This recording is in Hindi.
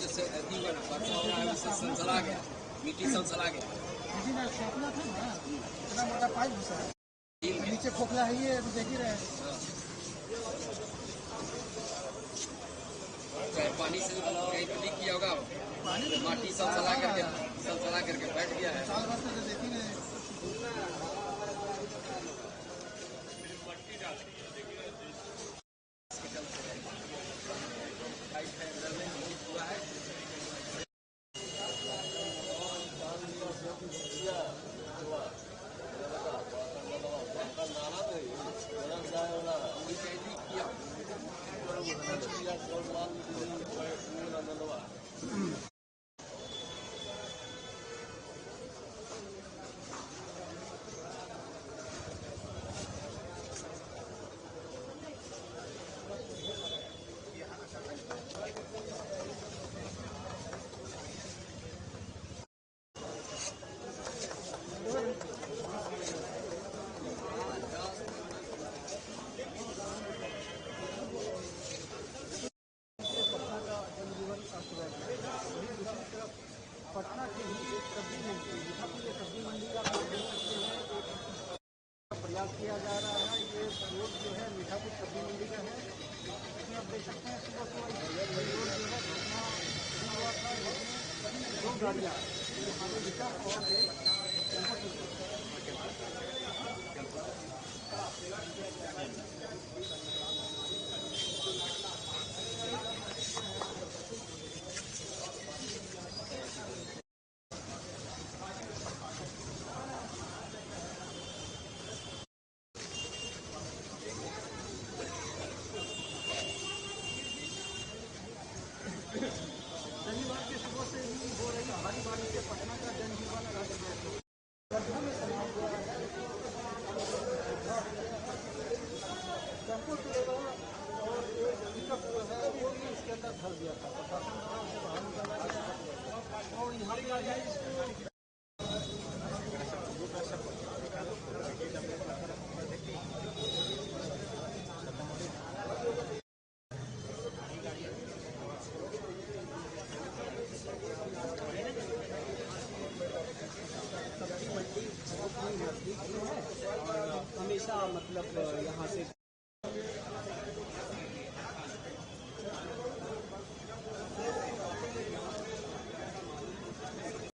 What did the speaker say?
जैसे अति हुआ ना वर्षा हो रहा है उससे सलसला गया, मिट्टी सलसला गया। लेकिन खोखला था ना, इतना मोटा पाइप घुसा है, नीचे खोखला है, ये देख ही रहे हैं। चाहे पानी से कहीं पे लीक किया होगा, माटी सलसला करके बैठ गया है। साल भर से तो देखी नहीं। पटना की ही एक सब्जी मंडी, सब्जी मंडी का प्रयास किया जा रहा है। ये रोड जो है मीठापुर सब्जी मंडी का है। इसमें आप देख सकते हैं सुबह सुबह रोड जो है घटना हुआ था, जिसमें 2 गाड़ियाँ शनिवार की सुबह से ही हो रही भारी बारिश से पटना का जनजीवन टेम्पो चलेगा और एक पिकअप जो है वो भी इसके अंदर धस गया था। प्रशासन द्वारा उसे बाहर निकाला गया और यहाँ पे